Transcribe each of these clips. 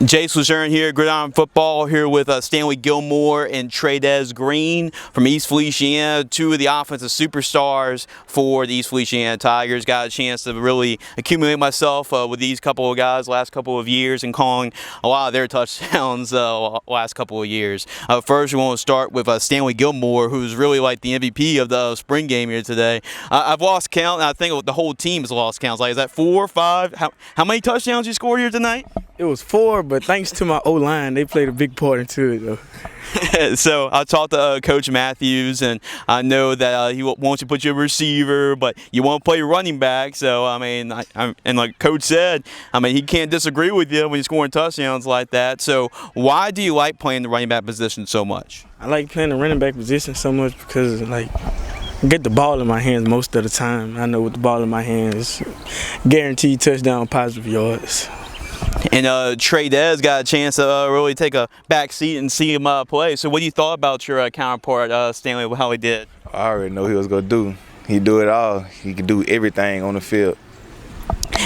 Jace, LeJeune here, Gridiron Football, here with Stanley Gilmore and Trey'Dez Green from East Feliciana, two of the offensive superstars for the East Feliciana Tigers. Got a chance to really accumulate myself with these couple of guys last couple of years and calling a lot of their touchdowns last couple of years. First, we want to start with Stanley Gilmore, who's really like the MVP of the spring game here today. I've lost count, and I think the whole team has lost count. Like, is that 4 or 5? How many touchdowns you scored here tonight? It was 4, but thanks to my O-line, they played a big part into it, though. So I talked to Coach Matthews, and I know that he wants to put you a receiver, but you want to play running back. So, I mean, and like Coach said, I mean, he can't disagree with you when you're scoring touchdowns like that. So why do you like playing the running back position so much? I like playing the running back position so much because, like, I get the ball in my hands most of the time. I know with the ball in my hands, guaranteed touchdown, positive yards. And Trey'Dez got a chance to really take a back seat and see him play. So what do you thought about your counterpart, Stanley, how he did? I already know he was going to do. He do it all. He could do everything on the field.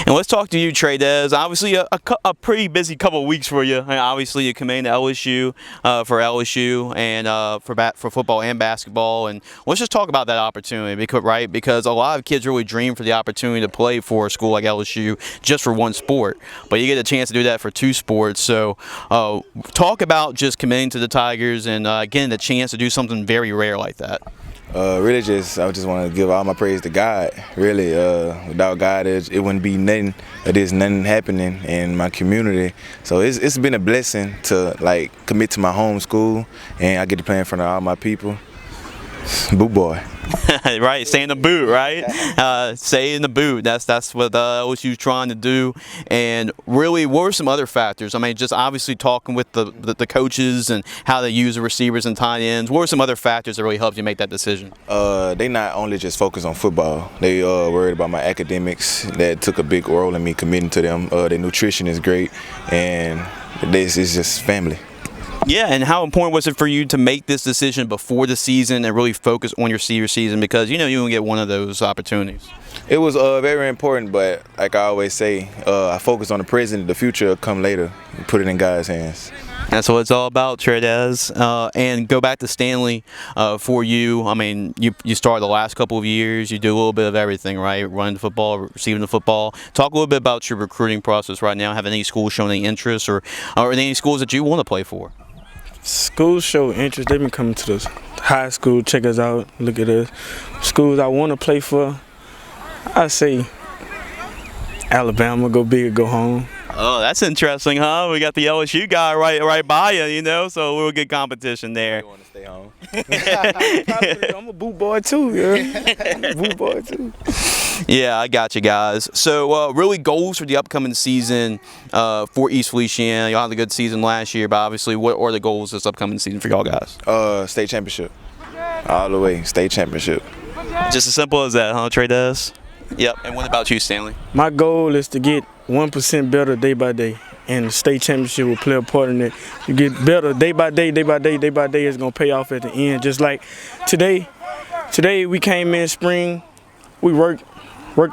And let's talk to you, Trey'Dez. Obviously, a pretty busy couple of weeks for you. And obviously, you committed to LSU for LSU and for football and basketball. And let's just talk about that opportunity, because a lot of kids really dream for the opportunity to play for a school like LSU just for one sport. But you get a chance to do that for 2 sports. So talk about just committing to the Tigers and getting the chance to do something very rare like that. I just want to give all my praise to God. Really, without God, it wouldn't be nothing. There's nothing happening in my community. So it's been a blessing to commit to my home school, and I get to play in front of all my people. Boot boy. Right, stay in the boot, right? Stay in the boot. That's what LSU's trying to do. And really, what were some other factors? I mean, just obviously talking with the coaches and how they use the receivers and tight ends. What were some other factors that really helped you make that decision? They not only just focus on football. They worried about my academics. That took a big role in me committing to them. Their nutrition is great, and this is just family. Yeah, and how important was it for you to make this decision before the season and really focus on your senior season, because you don't get one of those opportunities? It was very important, but like I always say, I focus on the present. The future will come later. Put it in God's hands. That's what it's all about, Trey'Dez. And go back to Stanley for you. I mean, you started the last couple of years. You do a little bit of everything, right? Running the football, receiving the football. Talk a little bit about your recruiting process right now. Have any schools shown any interest, or are there any schools that you want to play for? Schools show interest. They've been coming to the high school, check us out, look at us. Schools I want to play for, I say Alabama, go big or go home. Oh, that's interesting, huh? We got the LSU guy right by you, so a little good competition there. You want to stay home? I'm a boot boy too, yeah. I'm a boot boy too. Yeah, I got you guys. So really goals for the upcoming season for East Feliciana. Y'all had a good season last year, but obviously what are the goals this upcoming season for y'all guys? State championship. All the way, state championship. Just as simple as that, huh, Trey'Dez? Yep. And what about you, Stanley? My goal is to get 1% better day by day, and the state championship will play a part in it. You get better day by day, day by day, day by day. It's going to pay off at the end. Just like today we came in spring, we worked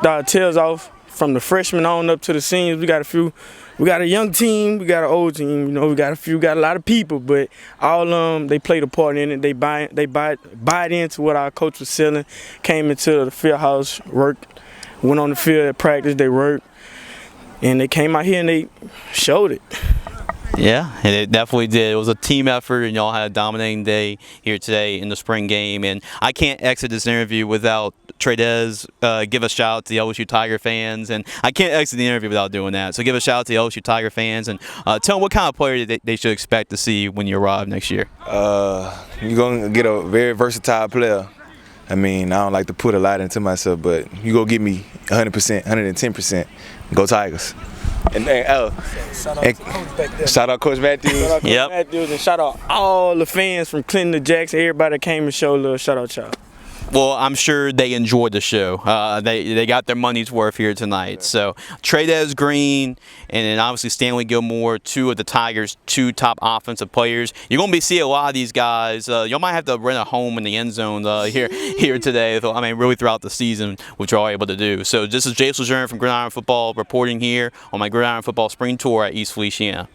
our tails off from the freshmen on up to the seniors. We got a young team, we got an old team. We got a lot of people, but all they played a part in it. They buy into what our coach was selling. Came into the field house, worked, went on the field at practice. They worked, and they came out here and they showed it. Yeah, and it definitely did. It was a team effort, and y'all had a dominating day here today in the spring game. And I can't exit this interview without Trey'Dez give a shout out to the LSU Tiger fans, and I can't exit the interview without doing that. So give a shout out to the LSU Tiger fans, and tell them what kind of player they should expect to see when you arrive next year. You're going to get a very versatile player. I mean, I don't like to put a lot into myself, but you go give me 100%, 110%. Go Tigers. And shout out Coach Matthews. Shout out Coach Matthews, and shout out all the fans from Clinton to Jackson, everybody that came and showed love. Shout out y'all. Well, I'm sure they enjoyed the show. They got their money's worth here tonight. So Trey'Dez Green and then obviously Stanley Gilmore, 2 of the Tigers' 2 top offensive players. You're going to be seeing a lot of these guys. Y'all might have to rent a home in the end zone here today. I mean, really throughout the season, which you're all able to do. So this is Jace, LeJeune from Gridiron Football reporting here on my Gridiron Football Spring Tour at East Feliciana.